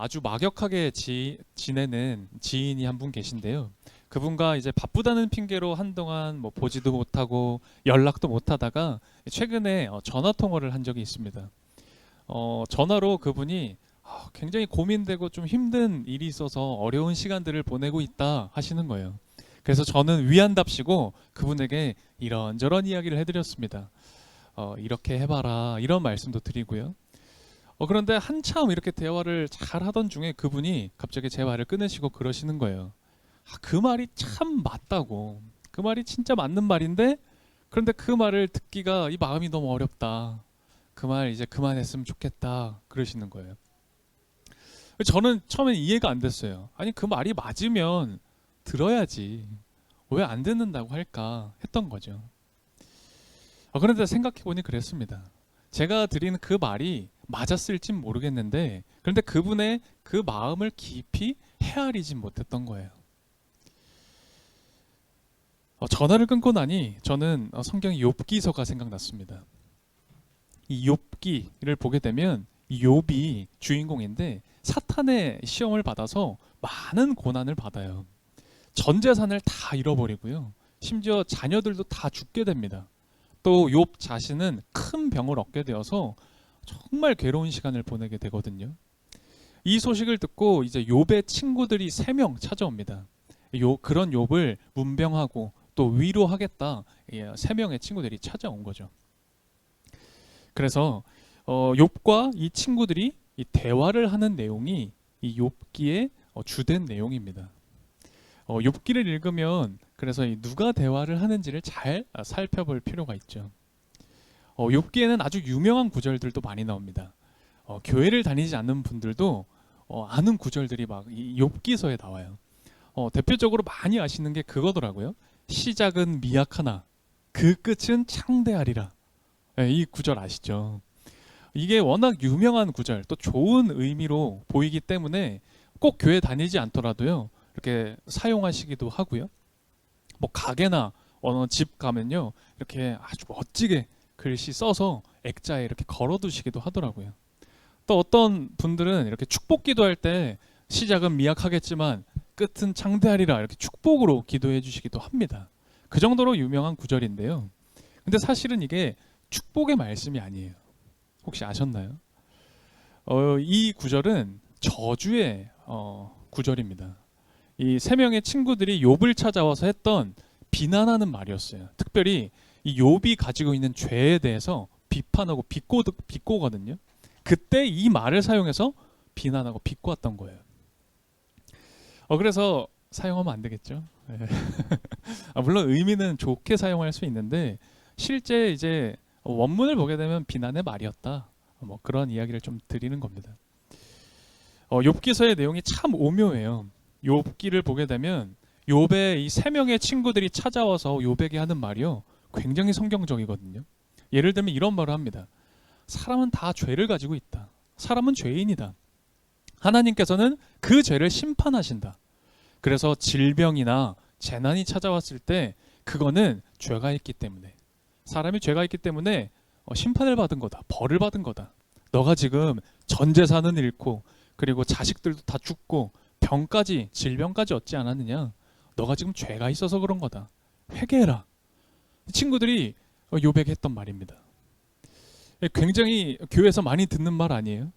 아주 막역하게 지내는 지인이 한 분 계신데요. 그분과 이제 바쁘다는 핑계로 한동안 뭐 보지도 못하고 연락도 못하다가 최근에 전화 통화를 한 적이 있습니다. 전화로 그분이 굉장히 고민되고 좀 힘든 일이 있어서 어려운 시간들을 보내고 있다 하시는 거예요. 그래서 저는 위안답시고 그분에게 이런저런 이야기를 해드렸습니다. 이렇게 해봐라 이런 말씀도 드리고요. 그런데 한참 이렇게 대화를 잘 하던 중에 그분이 갑자기 제 말을 끊으시고 그러시는 거예요. 그 말이 참 맞다고. 그 말이 진짜 맞는 말인데, 그런데 그 말을 듣기가 이 마음이 너무 어렵다. 그 말 이제 그만했으면 좋겠다. 그러시는 거예요. 저는 처음엔 이해가 안 됐어요. 아니, 그 말이 맞으면 들어야지. 왜 안 듣는다고 할까 했던 거죠. 그런데 생각해보니 그랬습니다. 제가 드린 그 말이 맞았을진 모르겠는데, 그런데 그분의 그 마음을 깊이 헤아리진 못했던 거예요. 전화를 끊고 나니 저는 성경의 욥기서가 생각났습니다. 이 욥기를 보게 되면 이 욥이 주인공인데 사탄의 시험을 받아서 많은 고난을 받아요. 전 재산을 다 잃어버리고요. 심지어 자녀들도 다 죽게 됩니다. 또 욥 자신은 큰 병을 얻게 되어서 정말 괴로운 시간을 보내게 되거든요. 이 소식을 듣고 이제 욥의 친구들이 3명 찾아옵니다. 그런 욥을 문병하고 또 위로하겠다 3명의 친구들이 찾아온 거죠. 그래서 욥과 이 친구들이 이 대화를 하는 내용이 이 욥기의 주된 내용입니다. 욥기를 읽으면 그래서 이 누가 대화를 하는지를 잘 살펴볼 필요가 있죠. 욥기에는 아주 유명한 구절들도 많이 나옵니다. 교회를 다니지 않는 분들도 아는 구절들이 막 이 욥기서에 나와요. 대표적으로 많이 아시는 게 그거더라고요. 시작은 미약하나 그 끝은 창대하리라. 이 구절 아시죠? 이게 워낙 유명한 구절, 또 좋은 의미로 보이기 때문에 꼭 교회 다니지 않더라도요. 이렇게 사용하시기도 하고요. 뭐 가게나 어느 집 가면요. 이렇게 아주 멋지게 글씨 써서 액자에 이렇게 걸어두시기도 하더라고요. 또 어떤 분들은 이렇게 축복 기도할 때 시작은 미약하겠지만 끝은 창대하리라 이렇게 축복으로 기도해 주시기도 합니다. 그 정도로 유명한 구절인데요. 근데 사실은 이게 축복의 말씀이 아니에요. 혹시 아셨나요? 이 구절은 저주의 구절입니다. 이 3명의 친구들이 욥을 찾아와서 했던 비난하는 말이었어요. 특별히 이 욥이 가지고 있는 죄에 대해서 비판하고 비꼬거든요. 그때 이 말을 사용해서 비난하고 비꼬았던 거예요. 그래서 사용하면 안 되겠죠. 네. 물론 의미는 좋게 사용할 수 있는데 실제 이제 원문을 보게 되면 비난의 말이었다. 뭐 그런 이야기를 좀 드리는 겁니다. 욥기서의 내용이 참 오묘해요. 욥기를 보게 되면 욥의 이 3명의 친구들이 찾아와서 욥에게 하는 말이요. 굉장히 성경적이거든요. 예를 들면 이런 말을 합니다. 사람은 다 죄를 가지고 있다. 사람은 죄인이다. 하나님께서는 그 죄를 심판하신다. 그래서 질병이나 재난이 찾아왔을 때 그거는 죄가 있기 때문에 사람이 죄가 있기 때문에 심판을 받은 거다. 벌을 받은 거다. 너가 지금 전 재산은 잃고 그리고 자식들도 다 죽고 병까지 질병까지 얻지 않았느냐. 너가 지금 죄가 있어서 그런 거다. 회개해라. 친구들이 욥에게 했던 말입니다. 굉장히 교회에서 많이 듣는 말 아니에요?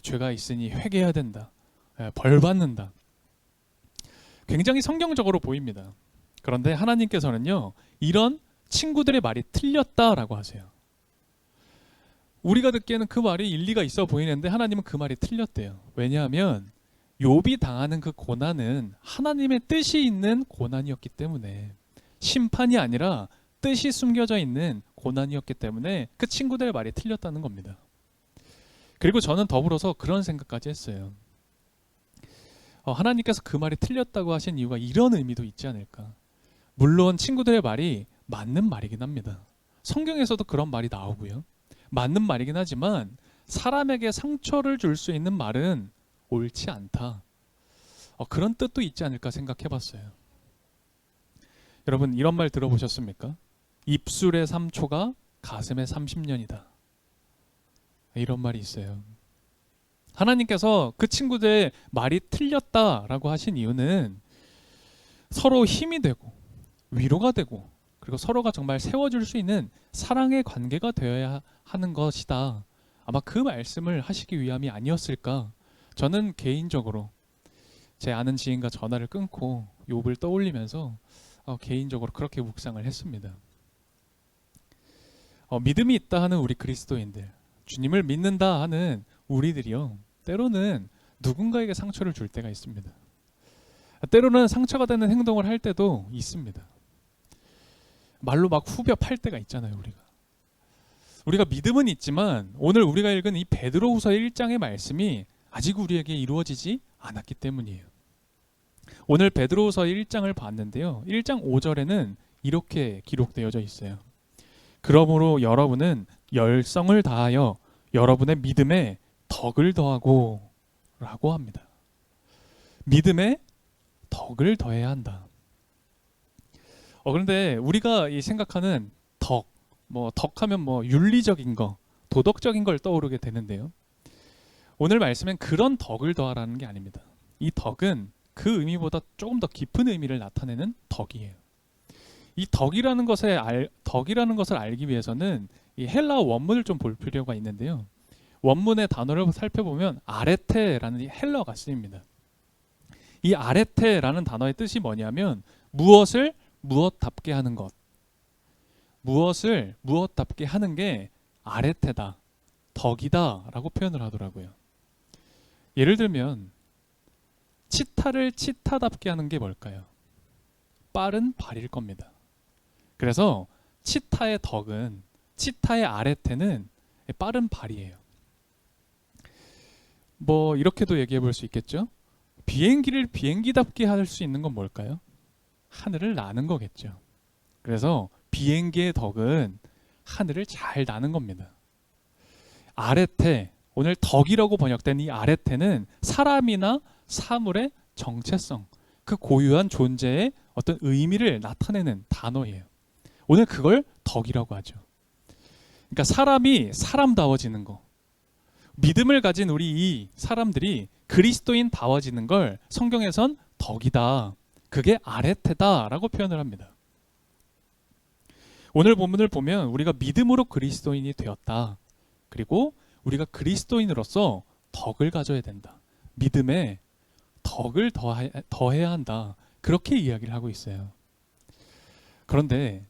죄가 있으니 회개해야 된다. 벌 받는다. 굉장히 성경적으로 보입니다. 그런데 하나님께서는요. 이런 친구들의 말이 틀렸다라고 하세요. 우리가 듣기에는 그 말이 일리가 있어 보이는데 하나님은 그 말이 틀렸대요. 왜냐하면 욥이 당하는 그 고난은 하나님의 뜻이 있는 고난이었기 때문에 심판이 아니라 뜻이 숨겨져 있는 고난이었기 때문에 그 친구들의 말이 틀렸다는 겁니다. 그리고 저는 더불어서 그런 생각까지 했어요. 하나님께서 그 말이 틀렸다고 하신 이유가 이런 의미도 있지 않을까. 물론 친구들의 말이 맞는 말이긴 합니다. 성경에서도 그런 말이 나오고요. 맞는 말이긴 하지만 사람에게 상처를 줄 수 있는 말은 옳지 않다. 그런 뜻도 있지 않을까 생각해 봤어요. 여러분 이런 말 들어보셨습니까? 입술의 3초가 가슴의 30년이다. 이런 말이 있어요. 하나님께서 그 친구들의 말이 틀렸다라고 하신 이유는 서로 힘이 되고 위로가 되고 그리고 서로가 정말 세워줄 수 있는 사랑의 관계가 되어야 하는 것이다. 아마 그 말씀을 하시기 위함이 아니었을까. 저는 개인적으로 제 아는 지인과 전화를 끊고 욥을 떠올리면서 개인적으로 그렇게 묵상을 했습니다. 믿음이 있다 하는 우리 그리스도인들, 주님을 믿는다 하는 우리들이요, 때로는 누군가에게 상처를 줄 때가 있습니다. 때로는 상처가 되는 행동을 할 때도 있습니다. 말로 막 후벼 팔 때가 있잖아요. 우리가 믿음은 있지만 오늘 우리가 읽은 이 베드로후서 1장의 말씀이 아직 우리에게 이루어지지 않았기 때문이에요. 오늘 베드로후서 1장을 봤는데요, 1장 5절에는 이렇게 기록되어져 있어요. 그러므로 여러분은 열성을 다하여 여러분의 믿음에 덕을 더하고 라고 합니다. 믿음에 덕을 더해야 한다. 그런데 우리가 이 생각하는 덕하면 윤리적인 거, 도덕적인 걸 떠오르게 되는데요. 오늘 말씀엔 그런 덕을 더하라는 게 아닙니다. 이 덕은 그 의미보다 조금 더 깊은 의미를 나타내는 덕이에요. 이 덕이라는 것을 알기 위해서는 이 헬라어 원문을 좀 볼 필요가 있는데요. 원문의 단어를 살펴보면 아레테라는 이 헬라어가 쓰입니다. 이 아레테라는 단어의 뜻이 뭐냐면 무엇을 무엇답게 하는 것, 무엇을 무엇답게 하는 게 아레테다, 덕이다 라고 표현을 하더라고요. 예를 들면 치타를 치타답게 하는 게 뭘까요? 빠른 발일 겁니다. 그래서 치타의 덕은, 치타의 아레테는 빠른 발이에요. 이렇게도 얘기해 볼 수 있겠죠? 비행기를 비행기답게 할 수 있는 건 뭘까요? 하늘을 나는 거겠죠. 그래서 비행기의 덕은 하늘을 잘 나는 겁니다. 아레테, 오늘 덕이라고 번역된 이 아레테는 사람이나 사물의 정체성, 그 고유한 존재의 어떤 의미를 나타내는 단어예요. 오늘 그걸 덕이라고 하죠. 그러니까 사람이 사람다워지는 거, 믿음을 가진 우리 이 사람들이 그리스도인다워지는 걸 성경에선 덕이다, 그게 아레테다라고 표현을 합니다. 오늘 본문을 보면 우리가 믿음으로 그리스도인이 되었다, 그리고 우리가 그리스도인으로서 덕을 가져야 된다, 믿음에 덕을 더해야 한다, 그렇게 이야기를 하고 있어요. 그런데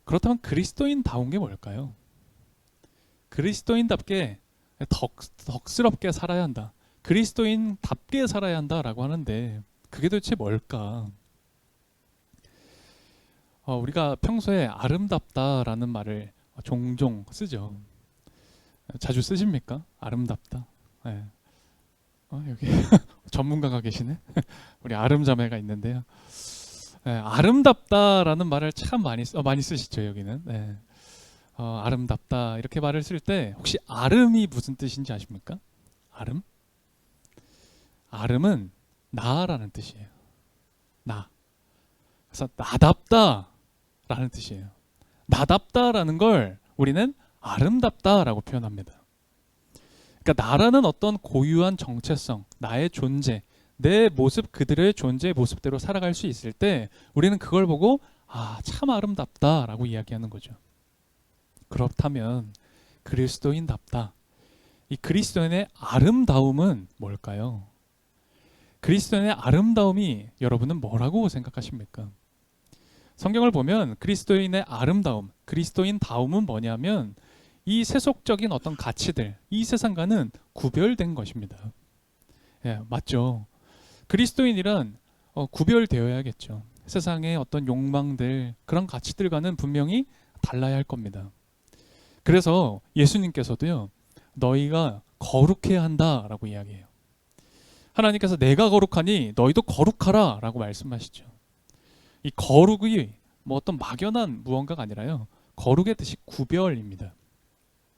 그렇다면 그리스도인다운 게 뭘까요? 그리스도인답게 덕스럽게 살아야 한다, 그리스도인답게 살아야 한다라고 하는데 그게 도대체 뭘까? 우리가 평소에 아름답다라는 말을 종종 쓰죠. 자주 쓰십니까? 아름답다. 네. 여기 전문가가 계시네. 우리 아름자매가 있는데요. 네, 아름답다라는 말을 참 많이 쓰시죠, 여기는. 네. 아름답다 이렇게 말을 쓸 때 혹시 아름이 무슨 뜻인지 아십니까? 아름? 아름은 나라는 뜻이에요. 나. 그래서 나답다라는 뜻이에요. 나답다라는 걸 우리는 아름답다라고 표현합니다. 그러니까 나라는 어떤 고유한 정체성, 나의 존재, 내 모습 그들의 존재의 모습대로 살아갈 수 있을 때 우리는 그걸 보고 참 아름답다라고 이야기하는 거죠. 그렇다면 그리스도인답다, 이 그리스도인의 아름다움은 뭘까요? 그리스도인의 아름다움이 여러분은 뭐라고 생각하십니까? 성경을 보면 그리스도인의 아름다움, 그리스도인다움은 뭐냐면 이 세속적인 어떤 가치들, 이 세상과는 구별된 것입니다. 예, 맞죠? 그리스도인이란 구별되어야겠죠. 세상의 어떤 욕망들, 그런 가치들과는 분명히 달라야 할 겁니다. 그래서 예수님께서도요, 너희가 거룩해야 한다라고 이야기해요. 하나님께서 내가 거룩하니 너희도 거룩하라 라고 말씀하시죠. 이 거룩이 어떤 막연한 무언가가 아니라요, 거룩의 뜻이 구별입니다.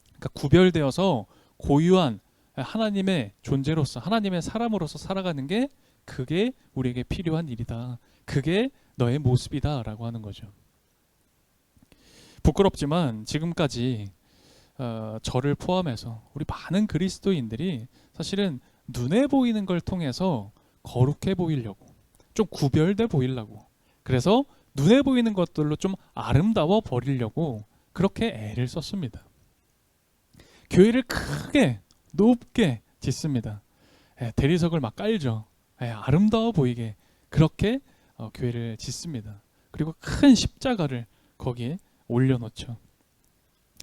그러니까 구별되어서 고유한 하나님의 존재로서, 하나님의 사람으로서 살아가는 게 그게 우리에게 필요한 일이다, 그게 너의 모습이다 라고 하는 거죠. 부끄럽지만 지금까지 저를 포함해서 우리 많은 그리스도인들이 사실은 눈에 보이는 걸 통해서 거룩해 보이려고, 좀 구별돼 보이려고, 그래서 눈에 보이는 것들로 좀 아름다워 버리려고 그렇게 애를 썼습니다. 교회를 크게 높게 짓습니다. 대리석을 막 깔죠. 아름다워 보이게 그렇게 교회를 짓습니다. 그리고 큰 십자가를 거기에 올려놓죠.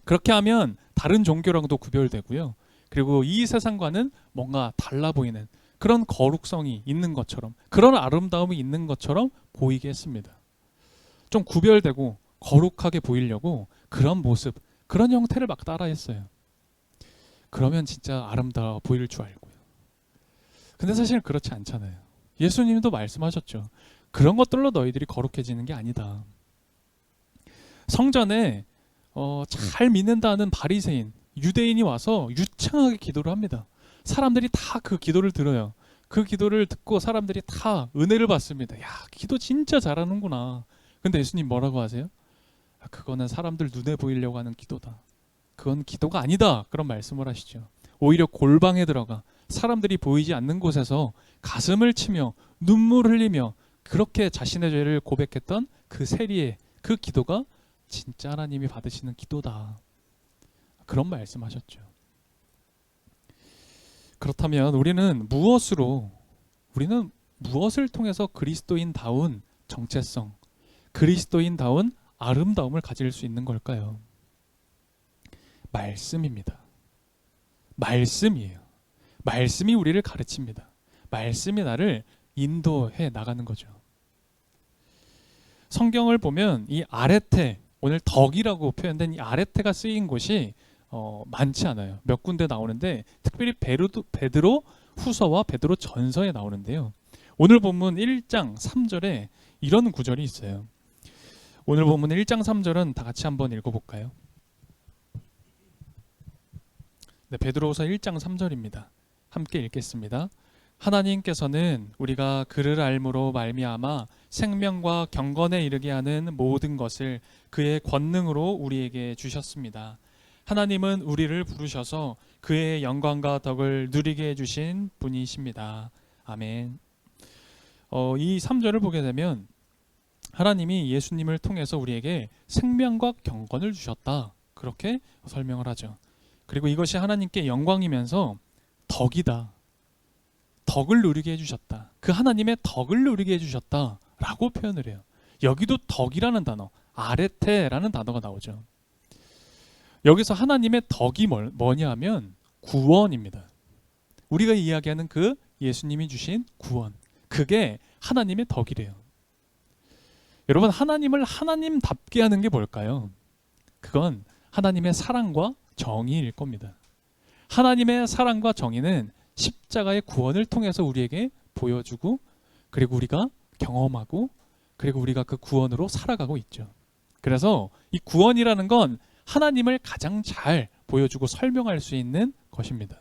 그렇게 하면 다른 종교랑도 구별되고요. 그리고 이 세상과는 뭔가 달라 보이는 그런 거룩성이 있는 것처럼, 그런 아름다움이 있는 것처럼 보이게 했습니다. 좀 구별되고 거룩하게 보이려고 그런 모습, 그런 형태를 막 따라했어요. 그러면 진짜 아름다워 보일 줄 알고요. 근데 사실 그렇지 않잖아요. 예수님도 말씀하셨죠. 그런 것들로 너희들이 거룩해지는 게 아니다. 성전에 잘 믿는다는 바리새인, 유대인이 와서 유창하게 기도를 합니다. 사람들이 다 그 기도를 들어요. 그 기도를 듣고 사람들이 다 은혜를 받습니다. 야, 기도 진짜 잘하는구나. 근데 예수님 뭐라고 하세요? 그거는 사람들 눈에 보이려고 하는 기도다. 그건 기도가 아니다. 그런 말씀을 하시죠. 오히려 골방에 들어가 사람들이 보이지 않는 곳에서 가슴을 치며 눈물 흘리며 그렇게 자신의 죄를 고백했던 그 세리의 그 기도가 진짜 하나님이 받으시는 기도다. 그런 말씀하셨죠. 그렇다면 우리는 무엇을 통해서 그리스도인다운 정체성, 그리스도인다운 아름다움을 가질 수 있는 걸까요? 말씀입니다. 말씀이에요. 말씀이 우리를 가르칩니다. 말씀이 나를 인도해 나가는 거죠. 성경을 보면 이 아레테, 오늘 덕이라고 표현된 이 아레테가 쓰인 곳이 많지 않아요. 몇 군데 나오는데 특별히 베드로 후서와 베드로 전서에 나오는데요. 오늘 본문 1장 3절에 이런 구절이 있어요. 오늘 본문 1장 3절은 다 같이 한번 읽어볼까요? 네, 베드로후서 1장 3절입니다. 함께 읽겠습니다. 하나님께서는 우리가 그를 알므로 말미암아 생명과 경건에 이르게 하는 모든 것을 그의 권능으로 우리에게 주셨습니다. 하나님은 우리를 부르셔서 그의 영광과 덕을 누리게 해주신 분이십니다. 아멘. 이 3절을 보게 되면 하나님이 예수님을 통해서 우리에게 생명과 경건을 주셨다. 그렇게 설명을 하죠. 그리고 이것이 하나님께 영광이면서 덕이다. 덕을 누리게 해주셨다. 그 하나님의 덕을 누리게 해주셨다. 라고 표현을 해요. 여기도 덕이라는 단어, 아레테라는 단어가 나오죠. 여기서 하나님의 덕이 뭐냐 하면 구원입니다. 우리가 이야기하는 그 예수님이 주신 구원. 그게 하나님의 덕이래요. 여러분, 하나님을 하나님답게 하는 게 뭘까요? 그건 하나님의 사랑과 정의일 겁니다. 하나님의 사랑과 정의는 십자가의 구원을 통해서 우리에게 보여주고, 그리고 우리가 경험하고, 그리고 우리가 그 구원으로 살아가고 있죠. 그래서 이 구원이라는 건 하나님을 가장 잘 보여주고 설명할 수 있는 것입니다.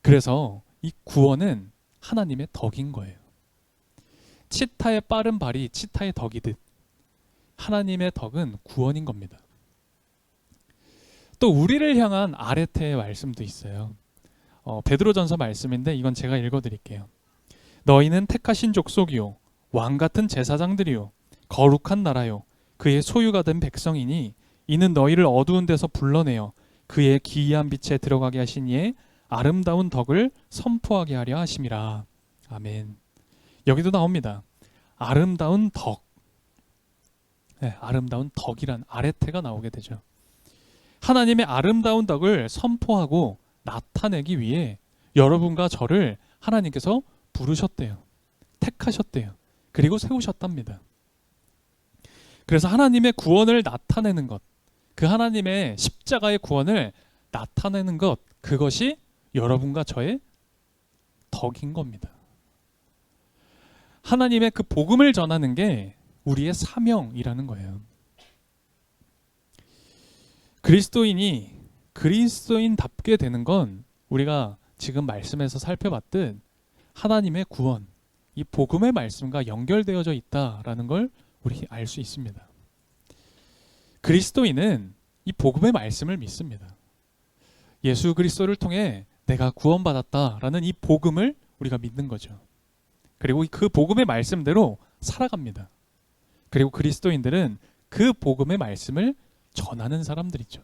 그래서 이 구원은 하나님의 덕인 거예요. 치타의 빠른 발이 치타의 덕이듯 하나님의 덕은 구원인 겁니다. 또 우리를 향한 아레테의 말씀도 있어요. 베드로전서 말씀인데 이건 제가 읽어드릴게요. 너희는 택하신 족속이요 왕 같은 제사장들이요 거룩한 나라요 그의 소유가 된 백성이니 이는 너희를 어두운 데서 불러내어 그의 기이한 빛에 들어가게 하신 이의 아름다운 덕을 선포하게 하려 하심이라. 아멘. 여기도 나옵니다. 아름다운 덕. 네, 아름다운 덕이란 아레테가 나오게 되죠. 하나님의 아름다운 덕을 선포하고 나타내기 위해 여러분과 저를 하나님께서 부르셨대요. 택하셨대요. 그리고 세우셨답니다. 그래서 하나님의 구원을 나타내는 것, 그 하나님의 십자가의 구원을 나타내는 것, 그것이 여러분과 저의 덕인 겁니다. 하나님의 그 복음을 전하는 게 우리의 사명이라는 거예요. 그리스도인이 그리스도인답게 되는 건 우리가 지금 말씀에서 살펴봤듯 하나님의 구원, 이 복음의 말씀과 연결되어져 있다라는 걸 우리 알 수 있습니다. 그리스도인은 이 복음의 말씀을 믿습니다. 예수 그리스도를 통해 내가 구원받았다라는 이 복음을 우리가 믿는 거죠. 그리고 그 복음의 말씀대로 살아갑니다. 그리고 그리스도인들은 그 복음의 말씀을 전하는 사람들이죠.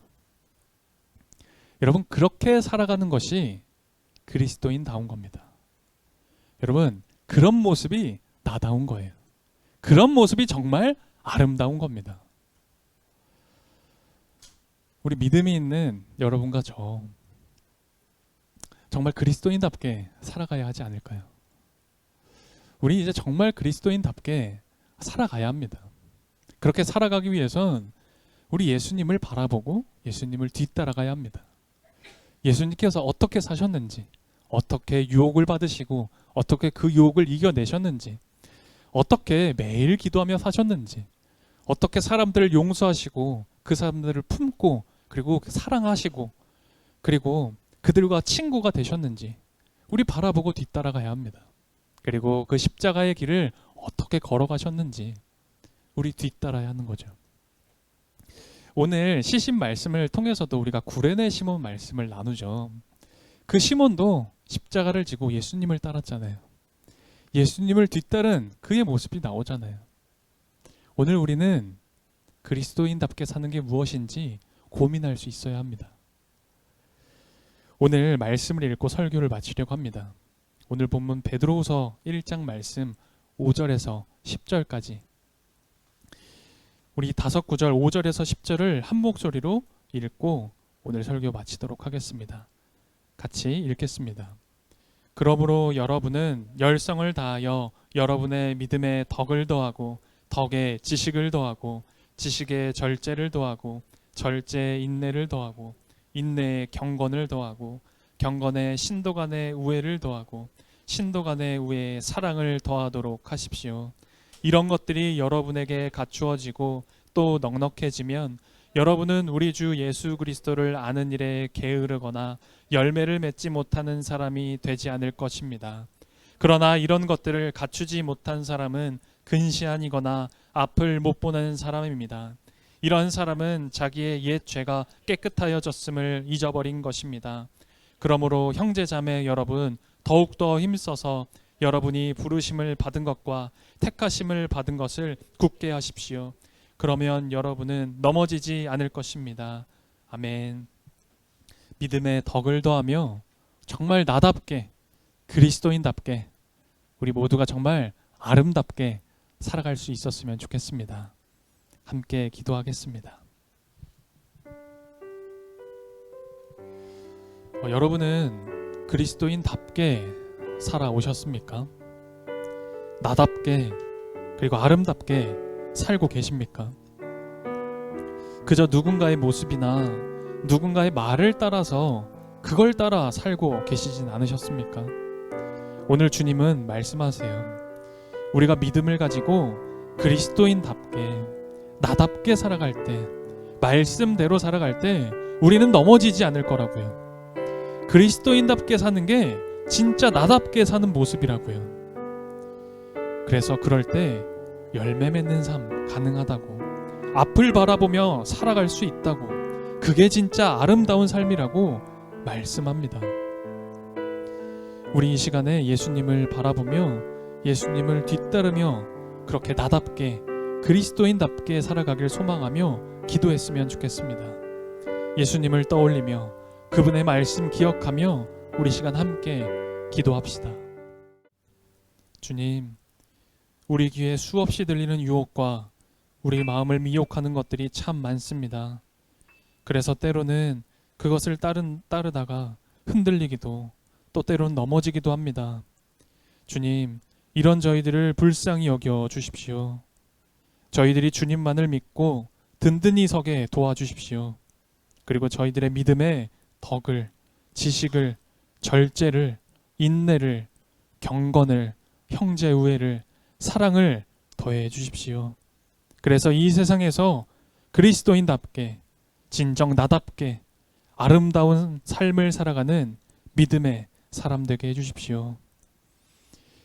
여러분, 그렇게 살아가는 것이 그리스도인다운 겁니다. 여러분, 그런 모습이 나다운 거예요. 그런 모습이 정말 아름다운 겁니다. 우리 믿음이 있는 여러분과 저, 정말 그리스도인답게 살아가야 하지 않을까요? 우리 이제 정말 그리스도인답게 살아가야 합니다. 그렇게 살아가기 위해선 우리 예수님을 바라보고 예수님을 뒤따라가야 합니다. 예수님께서 어떻게 사셨는지, 어떻게 유혹을 받으시고 어떻게 그 유혹을 이겨내셨는지, 어떻게 매일 기도하며 사셨는지, 어떻게 사람들을 용서하시고 그 사람들을 품고 그리고 사랑하시고 그리고 그들과 친구가 되셨는지 우리 바라보고 뒤따라가야 합니다. 그리고 그 십자가의 길을 어떻게 걸어가셨는지 우리 뒤따라야 하는 거죠. 오늘 시신 말씀을 통해서도 우리가 구레네 시몬 말씀을 나누죠. 그 시몬도 십자가를 지고 예수님을 따랐잖아요. 예수님을 뒤따른 그의 모습이 나오잖아요. 오늘 우리는 그리스도인답게 사는 게 무엇인지 고민할 수 있어야 합니다. 오늘 말씀을 읽고 설교를 마치려고 합니다. 오늘 본문 베드로후서 1장 말씀 5절에서 10절까지 우리 5구절 5절에서 10절을 한 목소리로 읽고 오늘 설교 마치도록 하겠습니다. 같이 읽겠습니다. 그러므로 여러분은 열성을 다하여 여러분의 믿음에 덕을 더하고 덕에 지식을 더하고 지식에 절제를 더하고 절제에 인내를 더하고 인내에 경건을 더하고 경건에 신도 간의 우애를 더하고 신도 간의 우애에 사랑을 더하도록 하십시오. 이런 것들이 여러분에게 갖추어지고 또 넉넉해지면 여러분은 우리 주 예수 그리스도를 아는 일에 게으르거나 열매를 맺지 못하는 사람이 되지 않을 것입니다. 그러나 이런 것들을 갖추지 못한 사람은 근시안이거나 앞을 못 보는 사람입니다. 이런 사람은 자기의 옛 죄가 깨끗하여졌음을 잊어버린 것입니다. 그러므로 형제자매 여러분, 더욱더 힘써서 여러분이 부르심을 받은 것과 택하심을 받은 것을 굳게 하십시오. 그러면 여러분은 넘어지지 않을 것입니다. 아멘. 믿음의 덕을 더하며 정말 나답게 그리스도인답게 우리 모두가 정말 아름답게 살아갈 수 있었으면 좋겠습니다. 함께 기도하겠습니다. 여러분은 그리스도인답게 살아오셨습니까? 나답게 그리고 아름답게 살고 계십니까? 그저 누군가의 모습이나 누군가의 말을 따라서 그걸 따라 살고 계시진 않으셨습니까? 오늘 주님은 말씀하세요. 우리가 믿음을 가지고 그리스도인답게 나답게 살아갈 때, 말씀대로 살아갈 때 우리는 넘어지지 않을 거라고요. 그리스도인답게 사는 게 진짜 나답게 사는 모습이라고요. 그래서 그럴 때 열매 맺는 삶 가능하다고, 앞을 바라보며 살아갈 수 있다고, 그게 진짜 아름다운 삶이라고 말씀합니다. 우리 이 시간에 예수님을 바라보며 예수님을 뒤따르며 그렇게 나답게 그리스도인답게 살아가길 소망하며 기도했으면 좋겠습니다. 예수님을 떠올리며 그분의 말씀 기억하며 우리 시간 함께 기도합시다. 주님, 우리 귀에 수없이 들리는 유혹과 우리 마음을 미혹하는 것들이 참 많습니다. 그래서 때로는 그것을 따르다가 흔들리기도 또 때로는 넘어지기도 합니다. 주님, 이런 저희들을 불쌍히 여겨 주십시오. 저희들이 주님만을 믿고 든든히 서게 도와주십시오. 그리고 저희들의 믿음에 덕을, 지식을, 절제를, 인내를, 경건을, 형제 우애를, 사랑을 더해 주십시오. 그래서 이 세상에서 그리스도인답게 진정 나답게 아름다운 삶을 살아가는 믿음의 사람 되게 해주십시오.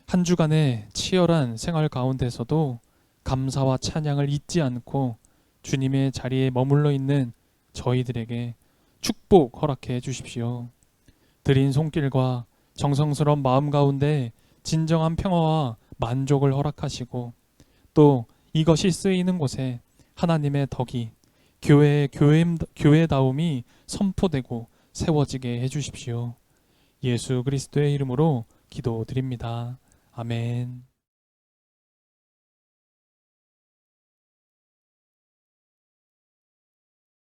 한 주간의 치열한 생활 가운데서도 감사와 찬양을 잊지 않고 주님의 자리에 머물러 있는 저희들에게 축복 허락해 주십시오. 드린 손길과 정성스러운 마음 가운데 진정한 평화와 만족을 허락하시고 또 이것이 쓰이는 곳에 하나님의 덕이 교회다움이 선포되고 세워지게 해주십시오. 예수 그리스도의 이름으로 기도드립니다. 아멘.